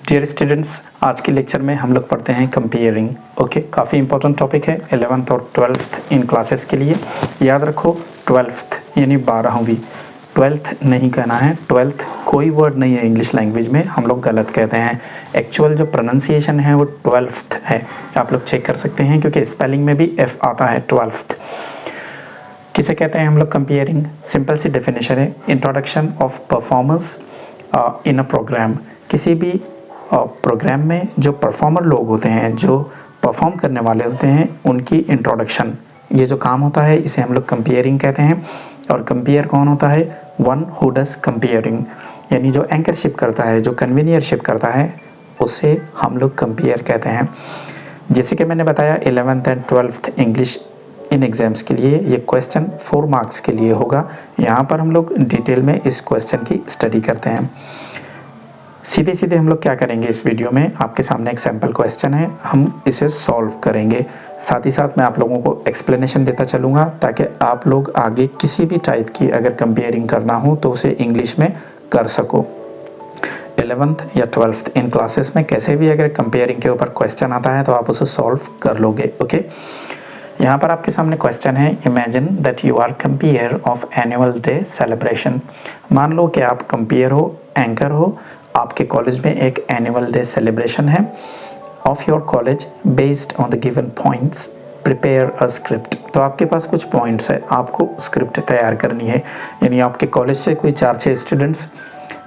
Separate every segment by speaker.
Speaker 1: Dear students, आज के lecture में हम लोग पढ़ते हैं कंपेयरिंग। ओके, काफ़ी इंपॉर्टेंट टॉपिक है 11th और 12th इन क्लासेस के लिए। याद रखो 12th यानी 12वीं, 12th नहीं कहना है। 12th कोई वर्ड नहीं है इंग्लिश लैंग्वेज में, हम लोग गलत कहते हैं। एक्चुअल जो प्रोनाउंसिएशन है वो 12th है, आप लोग चेक कर सकते हैं क्योंकि स्पेलिंग में भी F आता है 12th। किसे कहते हैं हम लोग कंपेयरिंग? सिंपल सी डेफिनेशन है, introduction of performance in a programme. किसी भी प्रोग्राम में जो परफॉर्मर लोग होते हैं, जो परफॉर्म करने वाले होते हैं, उनकी इंट्रोडक्शन, ये जो काम होता है इसे हम लोग कंपेयरिंग कहते हैं। और कंपेयर कौन होता है? वन हु डज कंपेयरिंग, यानी जो एंकरशिप करता है, जो कन्वीनियरशिप करता है, उसे हम लोग कंपेयर कहते हैं। जैसे कि मैंने बताया 11th and 12th English in exams के लिए ये क्वेश्चन 4 मार्क्स के लिए होगा। यहाँ पर हम लोग डिटेल में इस क्वेश्चन की स्टडी करते हैं। सीधे सीधे हम लोग क्या करेंगे इस वीडियो में, आपके सामने एक सैम्पल क्वेश्चन है, हम इसे सॉल्व करेंगे। साथ ही साथ मैं आप लोगों को एक्सप्लेनेशन देता चलूँगा ताकि आप लोग आगे किसी भी टाइप की अगर कंपेयरिंग करना हो तो उसे इंग्लिश में कर सको। 11th या 12th इन क्लासेस में कैसे भी अगर कंपेयरिंग के ऊपर क्वेश्चन आता है तो आप उसे सॉल्व कर लोगे। ओके, यहाँ पर आपके सामने क्वेश्चन है, imagine that you are compare of annual day celebration. मान लो कि आप कंपेयर हो, एंकर हो, आपके कॉलेज में एक एनुअल डे सेलिब्रेशन है of your college. Based on the given points prepare a script. तो आपके पास कुछ पॉइंट्स है, आपको स्क्रिप्ट तैयार करनी है। यानी आपके कॉलेज से कोई 4-6 स्टूडेंट्स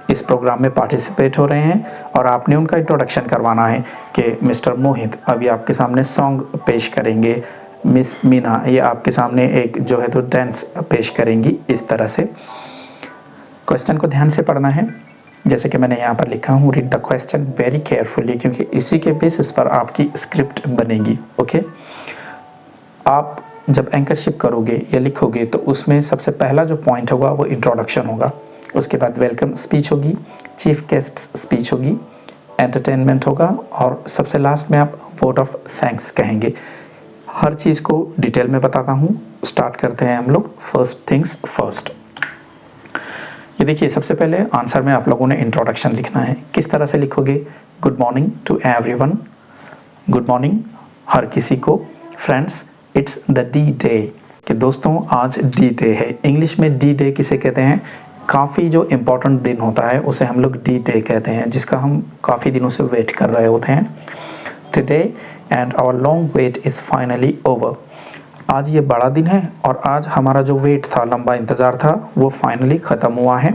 Speaker 1: इस प्रोग्राम में पार्टिसिपेट हो रहे हैं और आपने उनका इंट्रोडक्शन करवाना है कि मिस्टर मोहित अभी आपके सामने सॉन्ग पेश करेंगे, मिस मीना ये आपके सामने एक जो है तो डांस पेश करेंगी। इस तरह से क्वेश्चन को ध्यान से पढ़ना है, जैसे कि मैंने यहाँ पर लिखा हूँ, read the question very carefully, क्योंकि इसी के बेसिस पर आपकी स्क्रिप्ट बनेगी। ओके, आप जब एंकरशिप करोगे या लिखोगे तो उसमें सबसे पहला जो पॉइंट होगा वो इंट्रोडक्शन होगा, उसके बाद वेलकम स्पीच होगी, चीफ गेस्ट स्पीच होगी, एंटरटेनमेंट होगा और सबसे लास्ट में आप वोट ऑफ थैंक्स कहेंगे। हर चीज़ को डिटेल में बताता हूँ। स्टार्ट करते हैं हम लोग फर्स्ट थिंग्स फर्स्ट। ये देखिए, सबसे पहले आंसर में आप लोगों ने इंट्रोडक्शन लिखना है। किस तरह से लिखोगे? Good morning to everyone, good morning हर किसी को। Friends, it's the D day, कि दोस्तों आज डी डे है। इंग्लिश में डी डे किसे कहते हैं? काफ़ी जो इम्पोर्टेंट दिन होता है उसे हम लोग डी डे कहते हैं, जिसका हम काफ़ी दिनों से वेट कर रहे होते हैं। Today and our long wait is finally over. आज ये बड़ा दिन है और आज हमारा जो वेट था, लंबा इंतज़ार था, वो फाइनली ख़त्म हुआ है।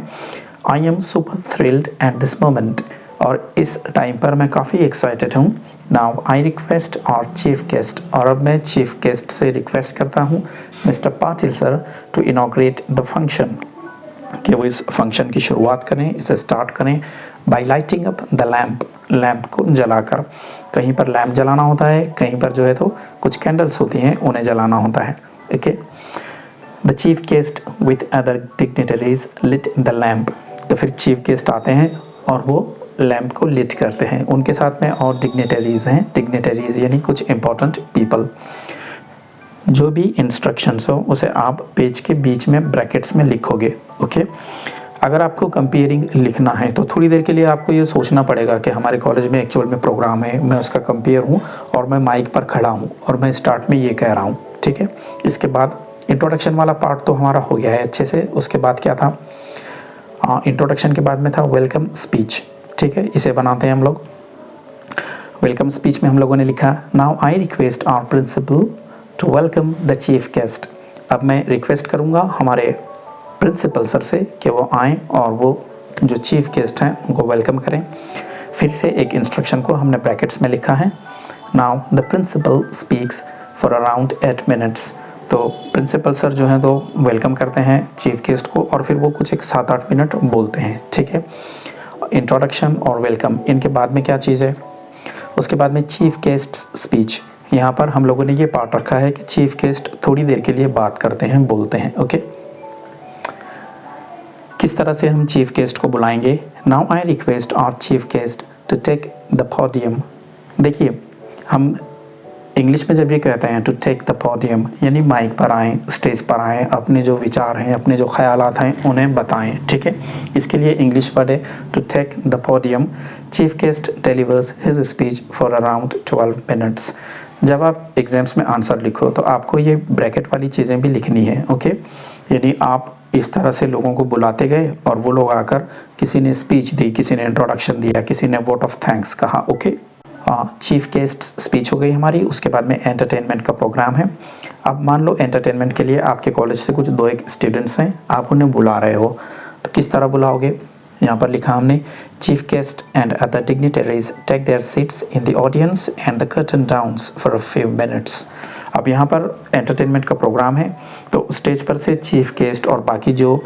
Speaker 1: I am super thrilled at this moment, और इस टाइम पर मैं काफ़ी एक्साइटेड हूँ। Now I request our chief guest, और अब मैं चीफ गेस्ट से रिक्वेस्ट करता हूँ mister Patil sir to inaugurate the function, कि वो इस फंक्शन की शुरुआत करें, इसे स्टार्ट करें by lighting up the lamp, lamp को जलाकर। कहीं पर लैम्प जलाना होता है, कहीं पर जो है तो कुछ कैंडल्स होती हैं उन्हें जलाना होता है। Okay, the chief guest with other dignitaries lit the lamp. तो फिर चीफ गेस्ट आते हैं और वो लैम्प को लिट करते हैं, उनके साथ में और डिग्निटरीज हैं। डिग्निटरीज यानी कुछ इंपॉर्टेंट पीपल। जो भी इंस्ट्रक्शंस हो उसे आप पेज के बीच में ब्रैकेट्स में लिखोगे। ओके, अगर आपको कंपेयरिंग लिखना है तो थोड़ी देर के लिए आपको ये सोचना पड़ेगा कि हमारे कॉलेज में एक्चुअल में प्रोग्राम है, मैं उसका कंपेयर हूँ और मैं माइक पर खड़ा हूँ और मैं स्टार्ट में ये कह रहा हूँ। ठीक है, इसके बाद इंट्रोडक्शन वाला पार्ट तो हमारा हो गया है अच्छे से। उसके बाद क्या था? इंट्रोडक्शन के बाद में था वेलकम स्पीच। ठीक है, इसे बनाते हैं हम लोग। वेलकम स्पीच में हम लोगों ने लिखा, now I request our principal to welcome the chief guest. अब मैं रिक्वेस्ट करूँगा हमारे प्रिंसिपल सर से कि वो आएँ और वो जो चीफ गेस्ट हैं उनको वेलकम करें। फिर से एक इंस्ट्रक्शन को हमने ब्रैकेट्स में लिखा है, now the principal speaks for around 8 minutes. तो प्रिंसिपल सर जो हैं तो वेलकम करते हैं चीफ गेस्ट को और फिर वो कुछ एक 7-8 मिनट बोलते हैं। ठीक है, इंट्रोडक्शन और वेलकम, इनके बाद में क्या चीज़ है? उसके बाद में चीफ गेस्ट स्पीच। यहाँ पर हम लोगों ने ये पार्ट रखा है कि चीफ गेस्ट थोड़ी देर के लिए बात करते हैं, बोलते हैं। ओके, किस तरह से हम चीफ गेस्ट को बुलाएंगे? Now I request our chief guest to take the podium. देखिए, हम इंग्लिश में जब ये कहते हैं टू टेक द पोडियम, यानी माइक पर आएँ, स्टेज पर आएँ, अपने जो विचार हैं, अपने जो ख्यालात हैं उन्हें बताएं, ठीक है। इसके लिए इंग्लिश वर्ड है to take the podium. Chief guest delivers his speech for around 12 minutes. जब आप एग्जाम्स में आंसर लिखो तो आपको ये ब्रैकेट वाली चीज़ें भी लिखनी है, ओके। यानी आप इस तरह से लोगों को बुलाते गए और वो लोग आकर किसी ने स्पीच दी, किसी ने इंट्रोडक्शन दिया, किसी ने वोट ऑफ थैंक्स कहा, ओके। चीफ गेस्ट स्पीच हो गई हमारी। उसके बाद में एंटरटेनमेंट का प्रोग्राम है। अब मान लो एंटरटेनमेंट के लिए आपके कॉलेज से कुछ 2-1 स्टूडेंट्स हैं, आप उन्हें बुला रहे हो, तो किस तरह बुलाओगे? यहाँ पर लिखा हमने chief guest and other dignitaries take their seats in the audience and the curtain downs for a few minutes. अब यहाँ पर एंटरटेनमेंट का प्रोग्राम है, तो स्टेज पर से चीफ गेस्ट और बाकी जो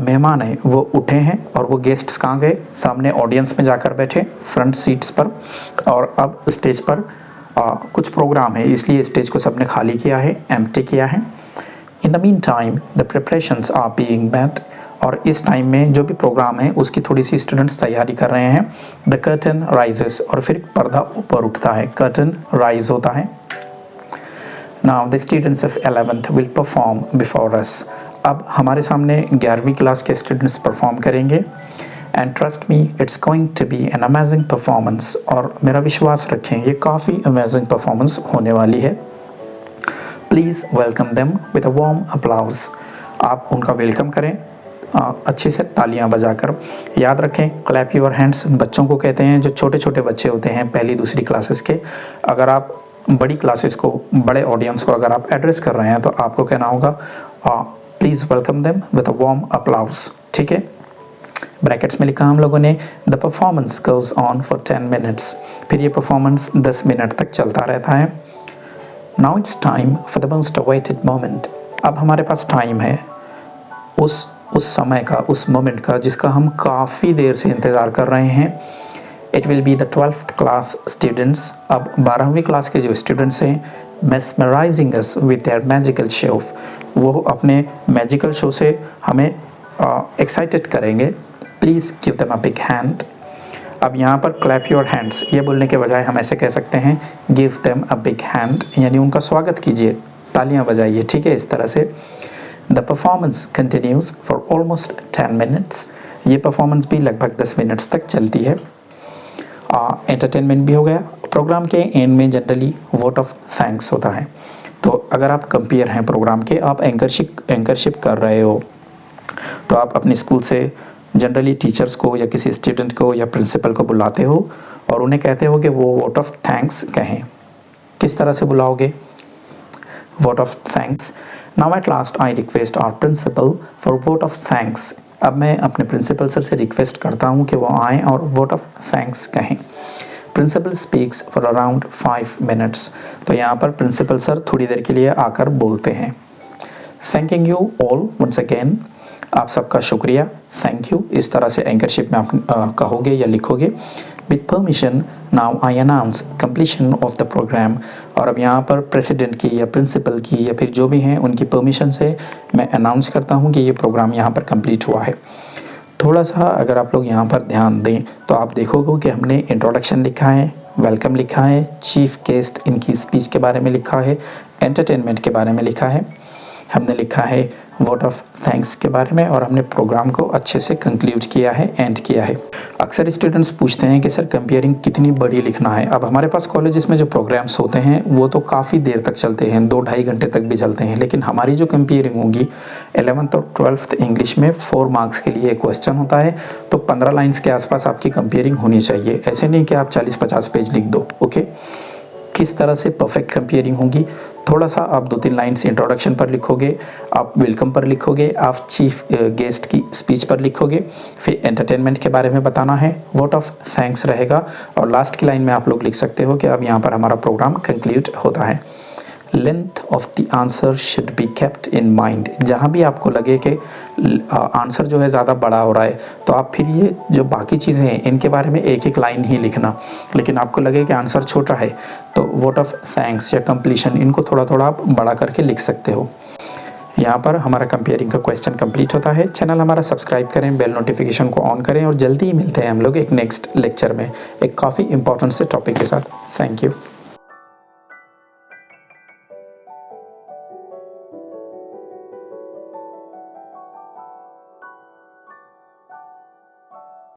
Speaker 1: मेहमान हैं वो उठे हैं और वो गेस्ट्स कहाँ गए? सामने ऑडियंस में जाकर बैठे फ्रंट सीट्स पर। और अब स्टेज पर कुछ प्रोग्राम है, इसलिए स्टेज को सबने खाली किया है, एम्प्टी किया है। In the mean time the preparations are being made. और इस टाइम में जो भी प्रोग्राम है उसकी थोड़ी सी स्टूडेंट्स तैयारी कर रहे हैं। द कर्टन राइजेस, और फिर पर्दा ऊपर उठता है, कर्टन राइज होता है। Now the students of 11th will perform before us. अब हमारे सामने 11वीं क्लास के स्टूडेंट्स परफॉर्म करेंगे। And trust me it's going to be an amazing performance. और मेरा विश्वास रखें ये काफ़ी अमेजिंग परफॉर्मेंस होने वाली है। Please welcome them with a warm applause. आप उनका वेलकम करें अच्छे से तालियां बजाकर। याद रखें क्लैप योर हैंड्स बच्चों को कहते हैं जो छोटे छोटे बच्चे होते हैं पहली दूसरी क्लासेस के। अगर आप बड़ी क्लासेस को, बड़े ऑडियंस को अगर आप एड्रेस कर रहे हैं तो आपको कहना होगा please welcome them with a warm applause, ठीक है। ब्रैकेट्स में लिखा हम लोगों ने the performance goes on for 10 minutes. फिर ये परफॉर्मेंस 10 मिनट तक चलता रहता है। Now it's time for the most awaited moment. अब हमारे पास टाइम है उस समय का, उस मोमेंट का जिसका हम काफ़ी देर से इंतज़ार कर रहे हैं। It will be the 12th class students. अब 12वीं क्लास के जो स्टूडेंट्स हैं mesmerizing us with their magical show। वो अपने मैजिकल शो से हमें एक्साइटेड करेंगे। Please give them a big hand. अब यहाँ पर क्लैप योर हैंड्स ये बोलने के बजाय हम ऐसे कह सकते हैं give them a big hand, यानी उनका स्वागत कीजिए, तालियां बजाइए, ठीक है, इस तरह से। The performance continues for almost 10 minutes. ये परफॉर्मेंस भी लगभग 10 मिनट्स तक चलती है। एंटरटेनमेंट भी हो गया। प्रोग्राम के एंड में जनरली वोट ऑफ थैंक्स होता है। तो अगर आप कंपेयर हैं प्रोग्राम के, आप एंकरशिप कर रहे हो, तो आप अपने स्कूल से जनरली टीचर्स को या किसी स्टूडेंट को या प्रिंसिपल को बुलाते हो और उन्हें कहते हो कि वो वोट ऑफ थैंक्स कहें। किस तरह से बुलाओगे? Vote of thanks. Now at last I request our principal for vote of thanks. अब मैं अपने प्रिंसिपल सर से रिक्वेस्ट करता हूँ कि वो आएँ और वोट ऑफ थैंक्स कहें। Principal speaks for around 5 minutes. तो यहाँ पर प्रिंसिपल सर थोड़ी देर के लिए आकर बोलते हैं। Thanking you all once again. आप सबका शुक्रिया, थैंक यू, इस तरह से एंकरशिप में आप कहोगे या लिखोगे। With permission now I announce completion of the programme. और अब यहाँ पर प्रेसिडेंट की या प्रिंसिपल की या फिर जो भी हैं उनकी परमिशन से मैं अनाउंस करता हूँ कि ये प्रोग्राम यहाँ पर कंप्लीट हुआ है। थोड़ा सा अगर आप लोग यहाँ पर ध्यान दें तो आप देखोगे कि हमने इंट्रोडक्शन लिखा है, वेलकम लिखा है, चीफ गेस्ट इनकी स्पीच के बारे में लिखा है, एंटरटेनमेंट के बारे में लिखा है, हमने लिखा है वोट ऑफ थैंक्स के बारे में, और हमने प्रोग्राम को अच्छे से कंक्लूड किया है, एंड किया है। अक्सर स्टूडेंट्स पूछते हैं कि सर कंपेयरिंग कितनी बड़ी लिखना है। अब हमारे पास कॉलेजेस में जो प्रोग्राम्स होते हैं वो तो काफ़ी देर तक चलते हैं, 2-2.5 घंटे तक भी चलते हैं, लेकिन हमारी जो कंपेयरिंग होगी 11th और 12th इंग्लिश में 4 मार्क्स के लिए एक क्वेश्चन होता है, तो 15 लाइन्स के आसपास आपकी कंपेयरिंग होनी चाहिए। ऐसे नहीं कि आप 40-50 पेज लिख दो, ओके। किस तरह से परफेक्ट कंपेयरिंग होगी? थोड़ा सा आप 2-3 लाइन्स इंट्रोडक्शन पर लिखोगे, आप वेलकम पर लिखोगे, आप चीफ गेस्ट की स्पीच पर लिखोगे, फिर एंटरटेनमेंट के बारे में बताना है, वोट ऑफ थैंक्स रहेगा, और लास्ट की लाइन में आप लोग लिख सकते हो कि अब यहाँ पर हमारा प्रोग्राम कंक्लूड होता है। Length of the answer should be kept in mind. जहाँ भी आपको लगे कि आंसर जो है ज़्यादा बड़ा हो रहा है तो आप फिर ये जो बाकी चीज़ें हैं इनके बारे में एक लाइन ही लिखना, लेकिन आपको लगे कि आंसर छोटा है तो वोट ऑफ थैंक्स या कंप्लीशन इनको थोड़ा थोड़ा आप बड़ा करके लिख सकते हो। यहाँ पर हमारा कंपेयरिंग का क्वेश्चन कंप्लीट होता है। चैनल हमारा सब्सक्राइब करें, बेल नोटिफिकेशन को ऑन करें, और जल्दी ही मिलते हैं हम लोग एक नेक्स्ट लेक्चर में एक काफ़ी इंपॉर्टेंट से टॉपिक के साथ। Thank you.